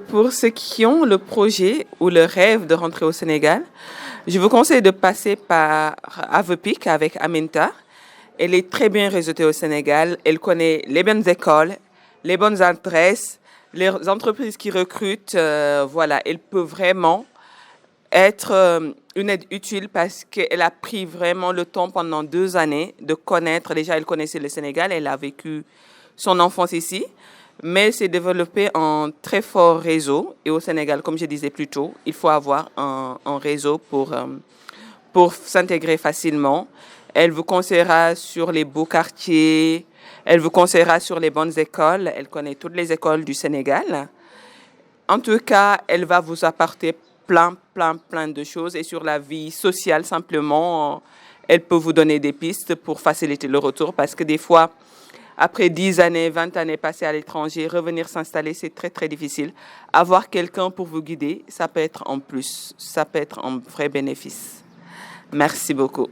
Pour ceux qui ont le projet ou le rêve de rentrer au Sénégal, je vous conseille de passer par Avepic avec Aminta. Elle est très bien réseautée au Sénégal. Elle connaît les bonnes écoles, les bonnes adresses, les entreprises qui recrutent. Voilà, elle peut vraiment être une aide utile parce qu'elle a pris vraiment le temps pendant 2 années de connaître. Déjà, elle connaissait le Sénégal, elle a vécu son enfance ici, mais s'est développé un très fort réseau. Et au Sénégal, comme je disais plus tôt, il faut avoir un réseau pour s'intégrer facilement. Elle vous conseillera sur les beaux quartiers, elle vous conseillera sur les bonnes écoles. Elle connaît toutes les écoles du Sénégal. En tout cas, elle va vous apporter plein de choses. Et sur la vie sociale, simplement, elle peut vous donner des pistes pour faciliter le retour. Parce que des fois, après 10 années, 20 années passées à l'étranger, revenir s'installer, c'est très difficile. Avoir quelqu'un pour vous guider, ça peut être en plus. Ça peut être un vrai bénéfice. Merci beaucoup.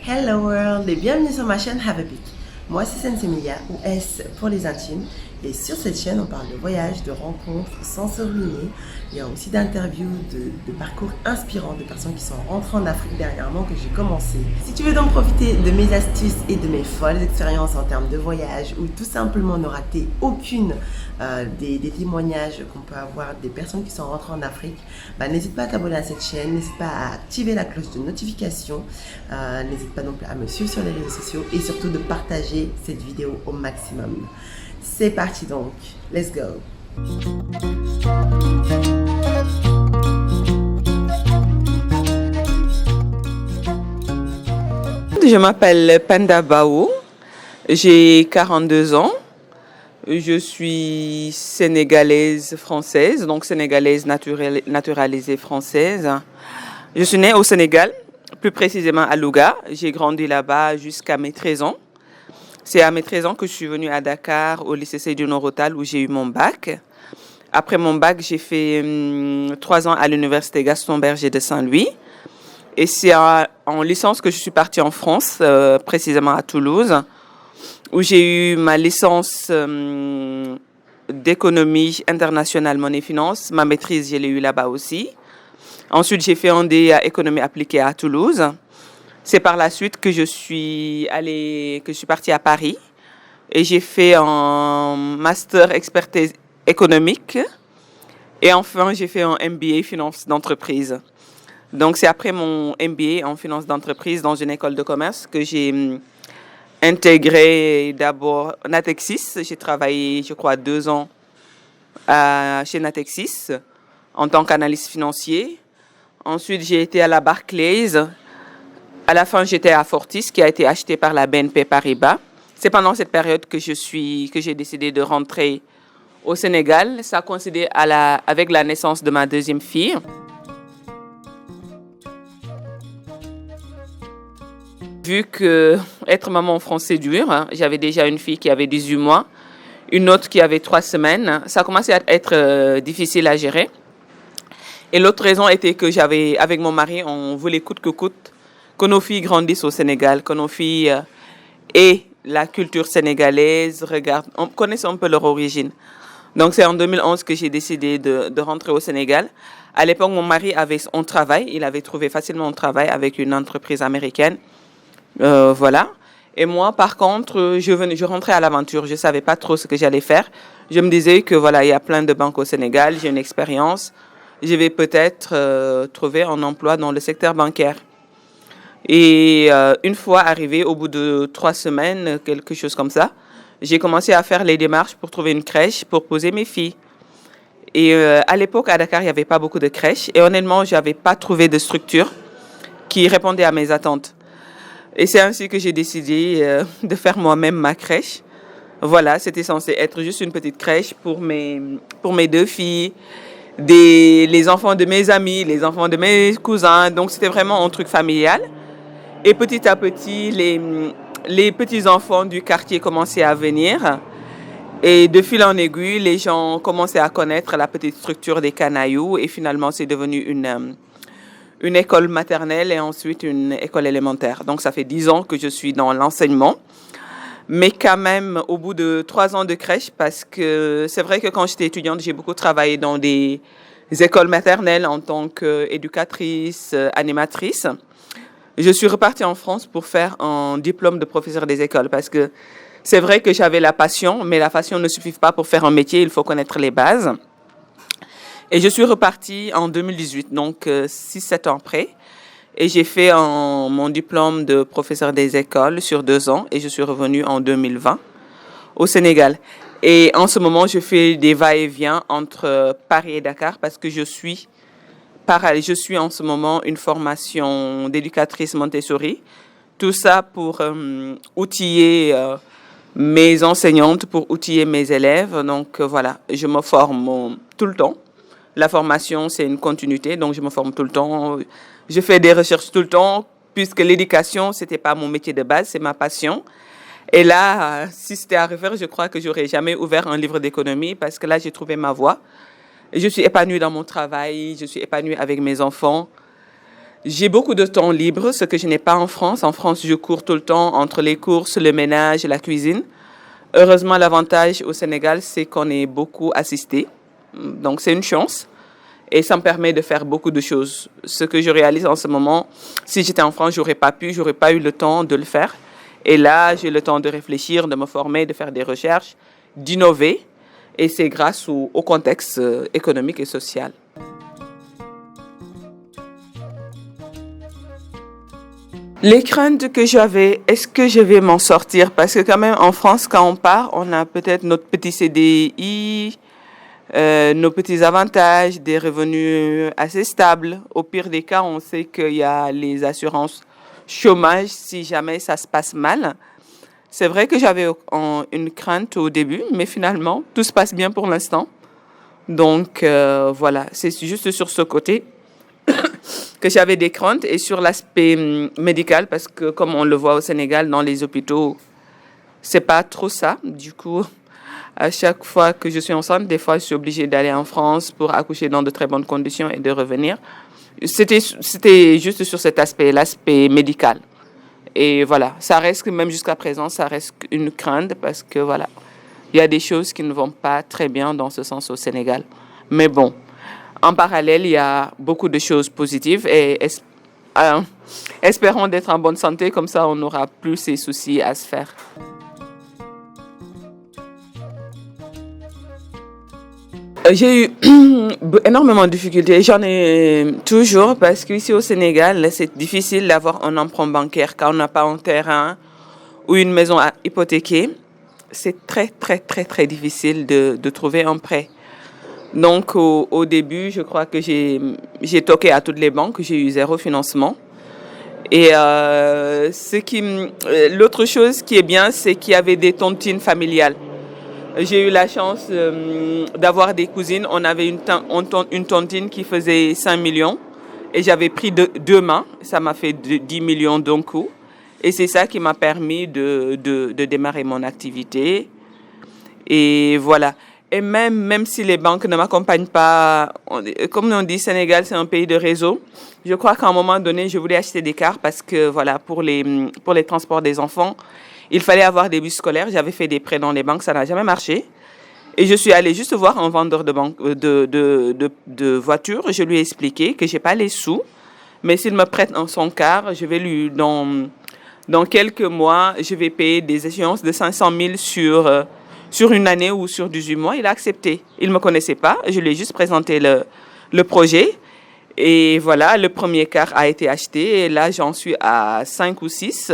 Hello world et bienvenue sur ma chaîne Have a Pic. Moi c'est Sensemilia ou S pour les intimes et sur cette chaîne on parle de voyages, de rencontres sans se ruiner. Il y a aussi d'interviews, de parcours inspirants de personnes qui sont rentrées en Afrique dernièrement que j'ai commencé. Si tu veux donc profiter de mes astuces et de mes folles expériences en termes de voyage ou tout simplement ne rater aucune des témoignages qu'on peut avoir des personnes qui sont rentrées en Afrique, n'hésite pas à t'abonner à cette chaîne, n'hésite pas à activer la cloche de notification, n'hésite pas non plus à me suivre sur les réseaux sociaux et surtout de partager cette vidéo au maximum. C'est parti donc, let's go! Je m'appelle Penda Baou, j'ai 42 ans, je suis sénégalaise française, donc sénégalaise naturalisée française. Je suis née au Sénégal, plus précisément à Louga, j'ai grandi là-bas jusqu'à mes 13 ans. C'est à mes 13 ans que je suis venue à Dakar, au lycée Seydou Nourou Tall, où j'ai eu mon bac. Après mon bac, j'ai fait 3 ans à l'université Gaston Berger de Saint-Louis. Et c'est en licence que je suis partie en France, précisément à Toulouse, où j'ai eu ma licence d'économie internationale, monnaie finance. Ma maîtrise, je l'ai eu là-bas aussi. Ensuite, j'ai fait un DEA économie appliquée à Toulouse. C'est par la suite que je suis partie à Paris et j'ai fait un master expertise économique et enfin j'ai fait un MBA finance d'entreprise. Donc c'est après mon MBA en finance d'entreprise dans une école de commerce que j'ai intégré d'abord Natexis. J'ai travaillé, je crois, 2 ans chez Natexis en tant qu'analyste financier. Ensuite, j'ai été à la Barclays. À la fin, j'étais à Fortis, qui a été acheté par la BNP Paribas. C'est pendant cette période que j'ai décidé de rentrer au Sénégal. Ça a coïncidé avec la naissance de ma deuxième fille. Vu que être maman en France, c'est dur, j'avais déjà une fille qui avait 18 mois, une autre qui avait 3 semaines. Ça a commencé à être difficile à gérer. Et l'autre raison était que avec mon mari, on voulait coûte que coûte que nos filles grandissent au Sénégal, que nos filles aient la culture sénégalaise, connaissent un peu leur origine. Donc c'est en 2011 que j'ai décidé de rentrer au Sénégal. À l'époque, mon mari avait son travail, il avait trouvé facilement un travail avec une entreprise américaine. Voilà. Et moi, par contre, je rentrais à l'aventure, je ne savais pas trop ce que j'allais faire. Je me disais que voilà, il y a plein de banques au Sénégal, j'ai une expérience, je vais peut-être trouver un emploi dans le secteur bancaire. Et une fois arrivée, au bout de 3 semaines, quelque chose comme ça, j'ai commencé à faire les démarches pour trouver une crèche pour poser mes filles. Et à l'époque, à Dakar, il n'y avait pas beaucoup de crèches. Et honnêtement, je n'avais pas trouvé de structure qui répondait à mes attentes. Et c'est ainsi que j'ai décidé de faire moi-même ma crèche. Voilà, c'était censé être juste une petite crèche pour mes 2 filles, les enfants de mes amis, les enfants de mes cousins. Donc, c'était vraiment un truc familial. Et petit à petit, les petits-enfants du quartier commençaient à venir. Et de fil en aiguille, les gens commençaient à connaître la petite structure des Canailloux. Et finalement, c'est devenu une école maternelle et ensuite une école élémentaire. Donc ça fait 10 ans que je suis dans l'enseignement. Mais quand même, au bout de 3 ans de crèche, parce que c'est vrai que quand j'étais étudiante, j'ai beaucoup travaillé dans des écoles maternelles en tant qu'éducatrice, animatrice. Je suis repartie en France pour faire un diplôme de professeur des écoles parce que c'est vrai que j'avais la passion, mais la passion ne suffit pas pour faire un métier, il faut connaître les bases. Et je suis repartie en 2018, donc 6-7 ans après. Et j'ai fait mon diplôme de professeur des écoles sur 2 ans et je suis revenue en 2020 au Sénégal. Et en ce moment, je fais des va-et-vient entre Paris et Dakar parce que je suis en ce moment une formation d'éducatrice Montessori. Tout ça pour outiller mes enseignantes, pour outiller mes élèves. Donc voilà, je me forme tout le temps. La formation, c'est une continuité, donc je me forme tout le temps. Je fais des recherches tout le temps, puisque l'éducation, c'était pas mon métier de base, c'est ma passion. Et là, si c'était à refaire, je crois que j'aurais jamais ouvert un livre d'économie, parce que là, j'ai trouvé ma voie. Et je suis épanouie dans mon travail, je suis épanouie avec mes enfants. J'ai beaucoup de temps libre, ce que je n'ai pas en France. En France, je cours tout le temps entre les courses, le ménage, la cuisine. Heureusement, l'avantage au Sénégal, c'est qu'on est beaucoup assisté. Donc, c'est une chance. Et ça me permet de faire beaucoup de choses. Ce que je réalise en ce moment, si j'étais en France, j'aurais pas eu le temps de le faire. Et là, j'ai le temps de réfléchir, de me former, de faire des recherches, d'innover. Et c'est grâce au contexte économique et social. Les craintes que j'avais, est-ce que je vais m'en sortir? Parce que quand même, en France, quand on part, on a peut-être notre petit CDI, nos petits avantages, des revenus assez stables. Au pire des cas, on sait qu'il y a les assurances chômage si jamais ça se passe mal. C'est vrai que j'avais une crainte au début, mais finalement, tout se passe bien pour l'instant. Donc voilà, c'est juste sur ce côté que j'avais des craintes et sur l'aspect médical, parce que comme on le voit au Sénégal, dans les hôpitaux, c'est pas trop ça. Du coup, à chaque fois que je suis enceinte, des fois, je suis obligée d'aller en France pour accoucher dans de très bonnes conditions et de revenir. C'était juste sur cet aspect, l'aspect médical. Et voilà, ça reste, même jusqu'à présent, ça reste une crainte parce que voilà, il y a des choses qui ne vont pas très bien dans ce sens au Sénégal. Mais bon, en parallèle, il y a beaucoup de choses positives et espérons d'être en bonne santé, comme ça on n'aura plus ces soucis à se faire. J'ai eu énormément de difficultés. J'en ai toujours parce qu'ici au Sénégal, c'est difficile d'avoir un emprunt bancaire quand on n'a pas un terrain ou une maison à hypothéquer. C'est très, très, très, très difficile de trouver un prêt. Donc, au début, je crois que j'ai toqué à toutes les banques. J'ai eu 0 financement. Et l'autre chose qui est bien, c'est qu'il y avait des tontines familiales. J'ai eu la chance d'avoir des cousines. On avait une tontine qui faisait 5 millions et j'avais pris 2 mains. Ça m'a fait 10 millions d'un coup. Et c'est ça qui m'a permis de démarrer mon activité. Et voilà. Et même si les banques ne m'accompagnent pas, comme on dit, Sénégal, c'est un pays de réseau. Je crois qu'à un moment donné, je voulais acheter des cars parce que voilà, pour les transports des enfants, il fallait avoir des bus scolaires. J'avais fait des prêts dans les banques, ça n'a jamais marché. Et je suis allée juste voir un vendeur de voitures. Je lui ai expliqué que j'ai pas les sous, mais s'il me prête son car, je vais dans quelques mois, je vais payer des échéances de 500 000 sur une année ou sur 18 mois. Il a accepté. Il me connaissait pas. Je lui ai juste présenté le projet. Et voilà, le premier car a été acheté. Et là, j'en suis à 5 ou 6.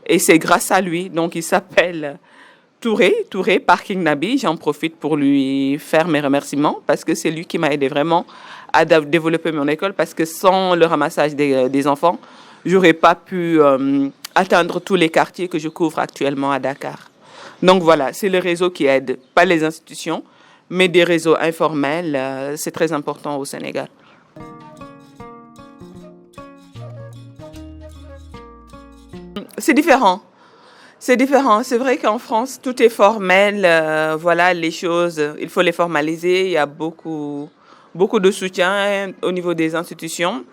Et c'est grâce à lui. Donc, il s'appelle Touré Parking Nabi. J'en profite pour lui faire mes remerciements parce que c'est lui qui m'a aidé vraiment à développer mon école. Parce que sans le ramassage des enfants, j'aurais pas pu atteindre tous les quartiers que je couvre actuellement à Dakar. Donc voilà, c'est le réseau qui aide, pas les institutions, mais des réseaux informels. C'est très important au Sénégal. C'est différent. C'est différent. C'est vrai qu'en France, tout est formel. Voilà, les choses, il faut les formaliser. Il y a beaucoup de soutien au niveau des institutions.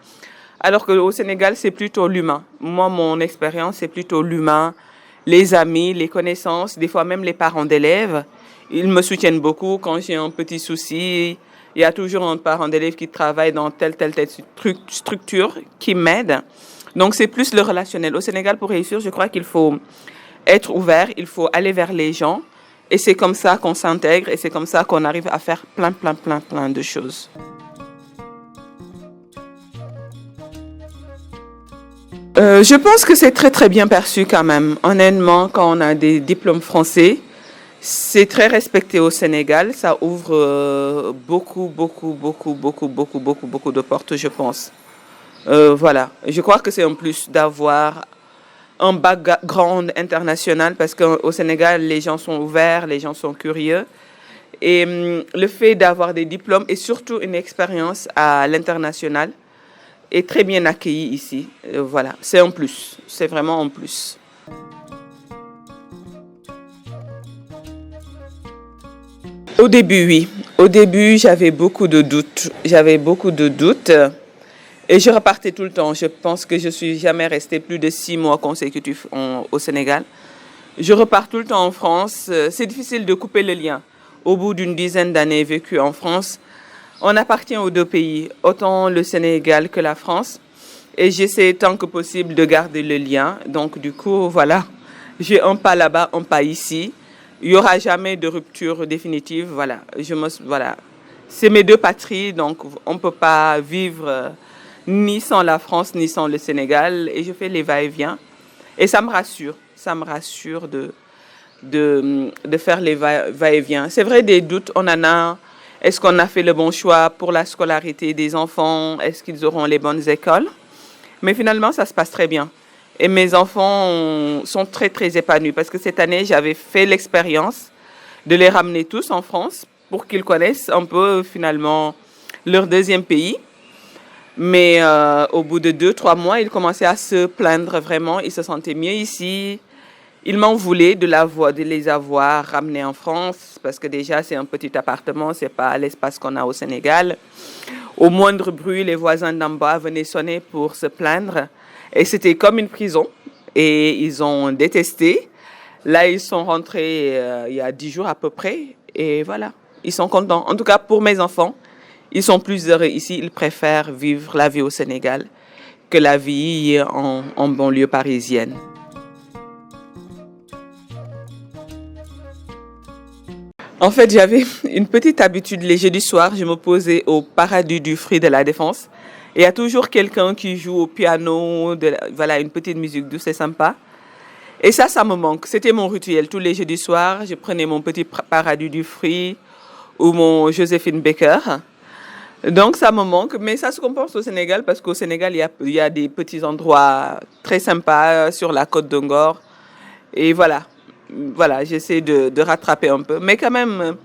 Alors qu'au Sénégal, c'est plutôt l'humain. Moi, mon expérience, c'est plutôt l'humain, les amis, les connaissances, des fois même les parents d'élèves. Ils me soutiennent beaucoup quand j'ai un petit souci. Il y a toujours un parent d'élève qui travaille dans telle structure qui m'aide. Donc, c'est plus le relationnel. Au Sénégal, pour réussir, je crois qu'il faut être ouvert, il faut aller vers les gens. Et c'est comme ça qu'on s'intègre et c'est comme ça qu'on arrive à faire plein de choses. Je pense que c'est très bien perçu quand même. Honnêtement, quand on a des diplômes français, c'est très respecté au Sénégal. Ça ouvre beaucoup de portes, je pense. Voilà. Je crois que c'est un plus d'avoir un background international parce qu'au Sénégal, les gens sont ouverts, les gens sont curieux. Et le fait d'avoir des diplômes et surtout une expérience à l'international est très bien accueilli ici. Voilà, c'est un plus. C'est vraiment un plus. Au début, oui. Au début, j'avais beaucoup de doutes. Et je repartais tout le temps. Je pense que je suis jamais restée plus de 6 mois consécutifs au Sénégal. Je repars tout le temps en France. C'est difficile de couper le lien. Au bout d'une dizaine d'années vécues en France, on appartient aux deux pays, autant le Sénégal que la France. Et j'essaie tant que possible de garder le lien. Donc du coup, voilà, j'ai un pas là-bas, un pas ici. Il n'y aura jamais de rupture définitive. Voilà. C'est mes deux patries, donc on ne peut pas vivre ni sans la France, ni sans le Sénégal. Et je fais les va-et-vient. Et ça me rassure de faire les va-et-vient. C'est vrai, des doutes, on en a. Est-ce qu'on a fait le bon choix pour la scolarité des enfants? Est-ce qu'ils auront les bonnes écoles? Mais finalement, ça se passe très bien. Et mes enfants sont très épanouis parce que cette année, j'avais fait l'expérience de les ramener tous en France pour qu'ils connaissent un peu finalement leur deuxième pays. Mais au bout de 2-3 mois, ils commençaient à se plaindre vraiment. Ils se sentaient mieux ici. Ils m'en voulaient de les avoir ramenés en France parce que déjà, c'est un petit appartement, c'est pas l'espace qu'on a au Sénégal. Au moindre bruit, les voisins d'en bas venaient sonner pour se plaindre. Et c'était comme une prison. Et ils ont détesté. Là, ils sont rentrés il y a 10 jours à peu près. Et voilà, ils sont contents. En tout cas, pour mes enfants, ils sont plus heureux ici. Ils préfèrent vivre la vie au Sénégal que la vie en banlieue parisienne. En fait, j'avais une petite habitude. Les jeudis soirs, je me posais au Paradis du Fruit de la Défense. Et il y a toujours quelqu'un qui joue au piano, voilà, une petite musique douce et sympa. Et ça me manque. C'était mon rituel. Tous les jeudis soirs, je prenais mon petit Paradis du Fruit ou mon Joséphine Baker. Donc, ça me manque. Mais ça se compense au Sénégal parce qu'au Sénégal, il y a des petits endroits très sympas sur la côte d'Ongor. Et voilà, j'essaie de rattraper un peu. Mais quand même,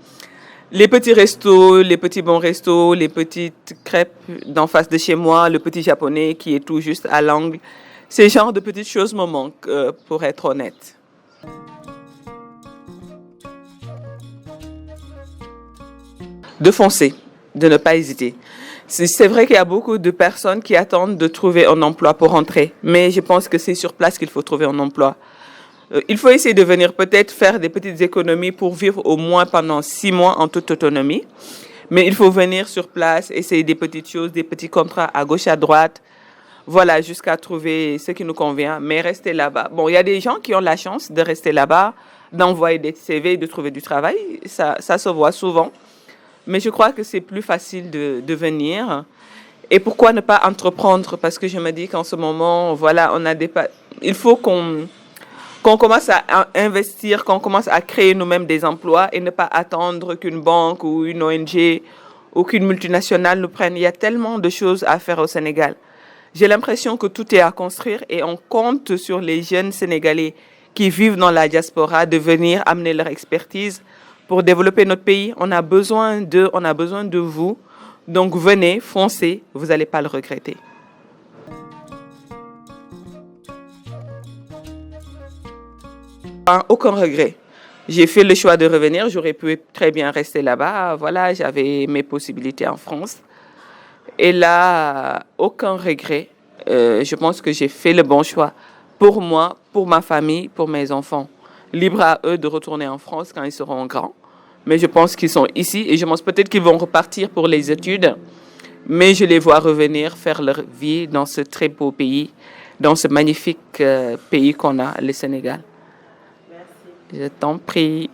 les petits restos, les petits bons restos, les petites crêpes d'en face de chez moi, le petit japonais qui est tout juste à l'angle, ces genres de petites choses me manquent, pour être honnête. De foncer, de ne pas hésiter. C'est vrai qu'il y a beaucoup de personnes qui attendent de trouver un emploi pour rentrer, mais je pense que c'est sur place qu'il faut trouver un emploi. Il faut essayer de venir peut-être faire des petites économies pour vivre au moins pendant 6 mois en toute autonomie. Mais il faut venir sur place, essayer des petites choses, des petits contrats à gauche, à droite. Voilà, jusqu'à trouver ce qui nous convient. Mais rester là-bas. Bon, il y a des gens qui ont la chance de rester là-bas, d'envoyer des CV, de trouver du travail. Ça se voit souvent. Mais je crois que c'est plus facile de venir. Et pourquoi ne pas entreprendre? Parce que je me dis qu'en ce moment, voilà, il faut qu'on commence à investir, qu'on commence à créer nous-mêmes des emplois et ne pas attendre qu'une banque ou une ONG ou qu'une multinationale nous prenne. Il y a tellement de choses à faire au Sénégal. J'ai l'impression que tout est à construire et on compte sur les jeunes Sénégalais qui vivent dans la diaspora de venir amener leur expertise pour développer notre pays. On a besoin de vous. Donc venez, foncez, vous n'allez pas le regretter. Aucun regret. J'ai fait le choix de revenir. J'aurais pu très bien rester là-bas. Voilà, j'avais mes possibilités en France. Et là, aucun regret. je pense que j'ai fait le bon choix pour moi, pour ma famille, pour mes enfants. Libre à eux de retourner en France quand ils seront grands. Mais je pense qu'ils sont ici et je pense peut-être qu'ils vont repartir pour les études. Mais je les vois revenir faire leur vie dans ce très beau pays, dans ce magnifique pays qu'on a, le Sénégal. Merci. Je t'en prie.